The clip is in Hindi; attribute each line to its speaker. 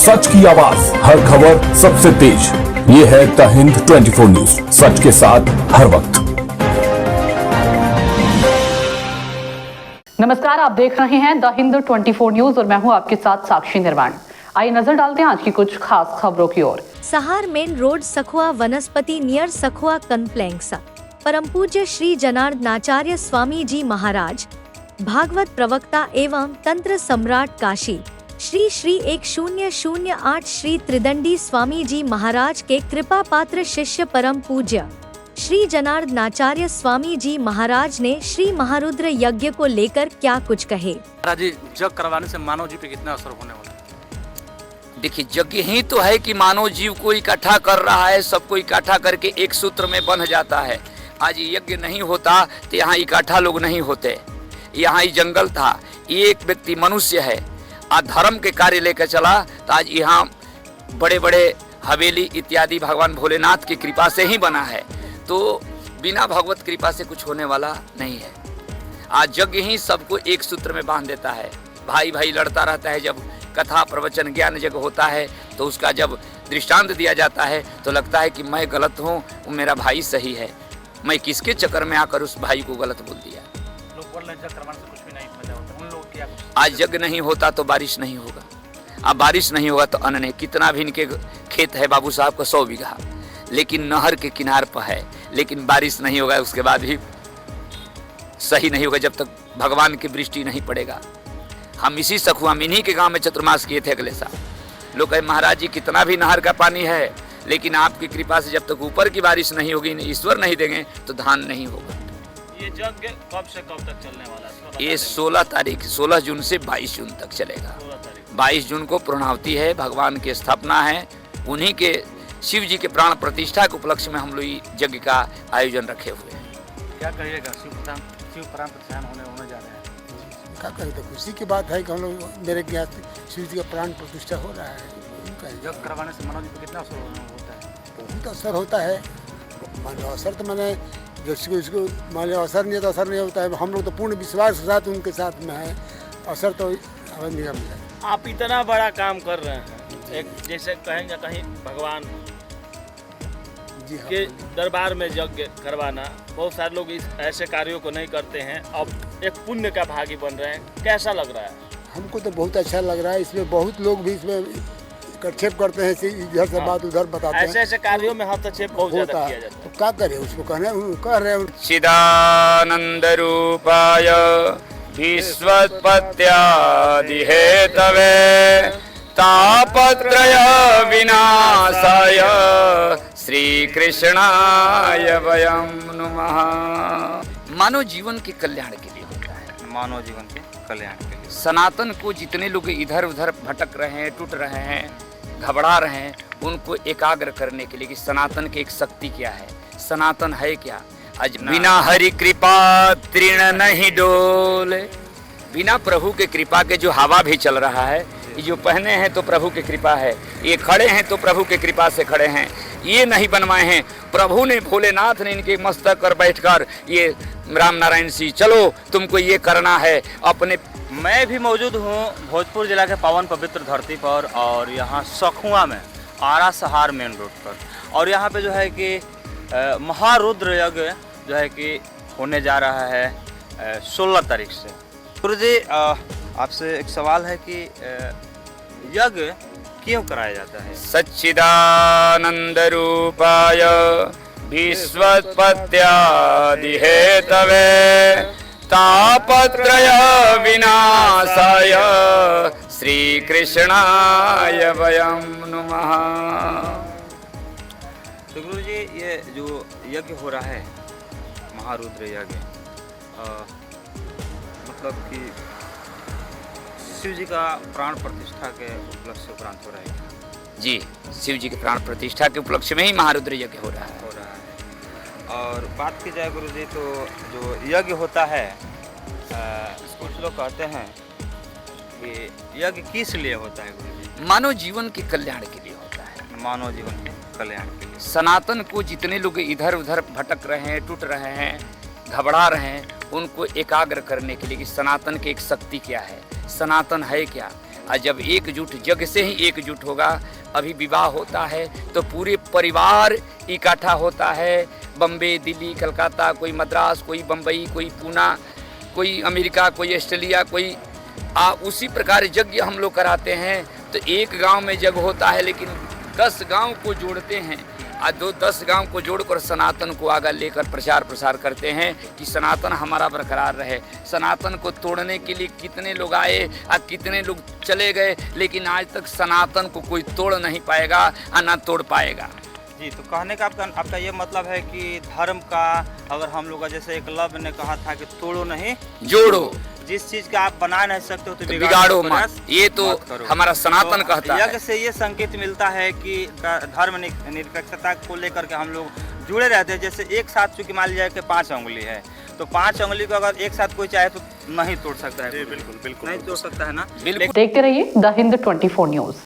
Speaker 1: सच की आवाज, हर खबर सबसे तेज। ये है द हिंद 24 न्यूज, सच के साथ हर वक्त।
Speaker 2: नमस्कार, आप देख रहे हैं द हिंद 24 न्यूज और मैं हूं आपके साथ साक्षी निर्वाण। आइए नजर डालते हैं आज की कुछ खास खबरों की ओर।
Speaker 3: सहार मेन रोड, सखुआ वनस्पति नियर सखुआ कनप्लेंक्सा। परम पूज्य श्री जनार्दनाचार्य स्वामी जी महाराज, भागवत प्रवक्ता एवं तंत्र सम्राट काशी श्री श्री 1008 श्री त्रिदंडी स्वामी जी महाराज के कृपा पात्र शिष्य परम पूज्य श्री जनार्दनाचार्य स्वामी जी महाराज ने श्री महारुद्र यज्ञ को लेकर क्या कुछ कहे।
Speaker 4: महाराज जी, जग करवाने से मानव जीव पे कितना असर होने वाला है?
Speaker 5: देखिए, यज्ञ ही तो है कि मानव जीव को इकट्ठा कर रहा है, सबको इकट्ठा करके एक सूत्र में बंध जाता है। आज यज्ञ नहीं होता तो यहाँ इकट्ठा लोग नहीं होते। यहाँ ही जंगल था, एक व्यक्ति मनुष्य है, आज धर्म के कार्य लेकर चला तो आज यहाँ बड़े बड़े हवेली इत्यादि भगवान भोलेनाथ की कृपा से ही बना है। तो बिना भगवत कृपा से कुछ होने वाला नहीं है। आज यज्ञ ही सबको एक सूत्र में बांध देता है। भाई भाई लड़ता रहता है। जब कथा प्रवचन ज्ञान जग होता है तो उसका जब दृष्टांत दिया जाता है तो लगता है कि मैं गलत हूँ, वो मेरा भाई सही है। मैं किसके चक्कर में आकर उस भाई को गलत बोल दिया।
Speaker 4: लोग बोल रहे हैं जग करवाने से कुछ भी नहीं फायदा होता, उन लोग क्या कुछ?
Speaker 5: आज यज्ञ नहीं होता तो बारिश नहीं होगा, अब बारिश नहीं होगा तो अन्न नहीं। कितना भी इनके खेत है बाबू साहब का 100 बीघा, लेकिन नहर के किनार पर है, लेकिन बारिश नहीं होगा, उसके बाद भी सही नहीं होगा जब तक भगवान की वृष्टि नहीं पड़ेगा। हम इसी सखुआ मिन्ही के गांव में चतुर्मास किए थे अगले साल। लोग कहे महाराज जी कितना भी नहर का पानी है, लेकिन आपकी कृपा से जब तक ऊपर की बारिश नहीं होगी, ईश्वर नहीं देंगे तो धान नहीं होगा।
Speaker 4: ये यज्ञ कब से कब तक चलने वाला है?
Speaker 5: ये 16 जून से 22 जून तक चलेगा। 22 जून को पूर्णावती है, भगवान की स्थापना है। उन्हीं के शिव जी के प्राण प्रतिष्ठा के उपलक्ष्य में हम लोग यज्ञ का आयोजन रखे हुए हैं।
Speaker 4: क्या कहिएगा? शिव प्राण प्रतिष्ठा होने जा रहे हैं।
Speaker 6: क्या करें, तो खुशी की बात है कि हम लोग मेरे ज्ञात शिव जी का प्राण प्रतिष्ठा हो रहा है।
Speaker 4: जग करवाने से मानव जीव पे कितना असर होता है?
Speaker 6: बहुत असर होता है। मान लो असर तो मैंने जिसको मान लो असर नहीं है तो असर नहीं होता है। हम लोग तो पूर्ण विश्वास के साथ उनके साथ में है, असर तो निगम है।
Speaker 7: आप इतना बड़ा काम कर रहे हैं, एक जैसे कहेंगे कहीं भगवान
Speaker 6: जी हाँ,
Speaker 7: के दरबार में यज्ञ करवाना, बहुत सारे लोग इस ऐसे कार्यों को नहीं करते हैं। अब एक पुण्य का भागी बन रहे हैं, कैसा लग रहा है?
Speaker 6: हमको तो बहुत अच्छा लग रहा है। इसमें बहुत लोग भी इसमें हस्तक्षेप करते हैं, इधर से बात उधर बताते हैं।
Speaker 7: ऐसे ऐसे कार्यों में हस्तक्षेप बहुत ज्यादा किया जाता है।
Speaker 6: तो क्या करें, उसको कह रहे हैं
Speaker 5: चिदानंद रूपाय विश्वोत्पत्त्यादि हेतवे तापत्रय विनाशाय श्री कृष्णाय वयं नमः। मानव जीवन के कल्याण के लिए होता है।
Speaker 4: मानव जीवन के कल्याण के लिए
Speaker 5: सनातन को जितने लोग इधर उधर भटक रहे हैं, टूट रहे हैं, घबरा रहे हैं, उनको एकाग्र करने के लिए कि सनातन की एक शक्ति क्या है, सनातन है क्या। आज बिना हरि कृपा तृण नहीं डोले। बिना प्रभु के कृपा के जो हवा भी चल रहा है, ये जो पहने हैं तो प्रभु की कृपा है, ये खड़े हैं तो प्रभु की कृपा से खड़े हैं। ये नहीं बनवाए हैं, प्रभु ने, भोलेनाथ ने इनके मस्तक पर बैठकर ये राम नारायण सिंह चलो तुमको ये करना है अपने।
Speaker 4: मैं भी मौजूद हूँ भोजपुर जिला के पावन पवित्र धरती पर, और यहाँ सखुआ में आरा सहार मेन रोड पर, और यहाँ पे जो है कि महारुद्र यज्ञ जो है कि होने जा रहा है 16 तारीख से। गुरु जी, आपसे एक सवाल है कि यज्ञ क्यों कराया जाता है?
Speaker 5: सच्चिदानंद रूपाय विश्वोत्पत्त्यादि हेतवे तापत्रय विनाशाय श्री कृष्णाय वयं नमः।
Speaker 4: तो गुरु जी, ये जो यज्ञ हो रहा है महारुद्र यज्ञ, मतलब कि शिव जी का प्राण प्रतिष्ठा के उपलक्ष्य से उपरांत हो रहा है?
Speaker 5: जी, शिव जी के प्राण प्रतिष्ठा के उपलक्ष्य में ही महारुद्र यज्ञ हो रहा है।
Speaker 4: और बात की जाए गुरु जी, तो जो यज्ञ होता है, कुछ लोग कहते हैं कि यज्ञ किस लिए होता है गुरु जी?
Speaker 5: मानव जीवन के कल्याण के लिए होता है।
Speaker 4: मानव जीवन के कल्याण के लिए।
Speaker 5: सनातन को जितने लोग इधर उधर भटक रहे हैं, टूट रहे हैं, घबरा रहे हैं, उनको एकाग्र करने के लिए कि सनातन की एक शक्ति क्या है, सनातन है क्या। और जब एकजुट जग से ही एकजुट होगा। अभी विवाह होता है तो पूरे परिवार इकट्ठा होता है, बम्बे, दिल्ली, कलकत्ता, कोई मद्रास, कोई बम्बई, कोई पूना, कोई अमेरिका, कोई ऑस्ट्रेलिया, कोई उसी प्रकार यज्ञ हम लोग कराते हैं। तो एक गांव में यज्ञ होता है लेकिन 10 गांव को जोड़ते हैं और 10 गांव को जोड़कर सनातन को आगे लेकर प्रचार प्रसार करते हैं कि सनातन हमारा बरकरार रहे। सनातन को तोड़ने के लिए कितने लोग आए और कितने लोग चले गए, लेकिन आज तक सनातन को कोई तोड़ नहीं पाएगा और ना तोड़ पाएगा।
Speaker 4: जी, तो कहने का आपका ये मतलब है कि धर्म का, अगर हम लोग जैसे एकलव्य ने कहा था कि तोड़ो नहीं
Speaker 5: जोड़ो,
Speaker 4: जिस चीज का आप बना नहीं सकते हो तो
Speaker 5: बिगाड़ो मत, ये तो हमारा सनातन
Speaker 4: तो
Speaker 5: कहता है।
Speaker 4: यज्ञ से ये संकेत मिलता है कि धर्म निरपेक्षता को लेकर के हम लोग जुड़े रहते हैं। जैसे एक साथ चूंकि मान लिया कि 5 उंगली है, तो 5 उंगली को अगर एक साथ कोई चाहे तो नहीं तोड़ सकता है।
Speaker 7: बिल्कुल बिल्कुल
Speaker 4: नहीं तोड़ सकता है ना।
Speaker 2: देखते रहिए द हिंद 24 न्यूज।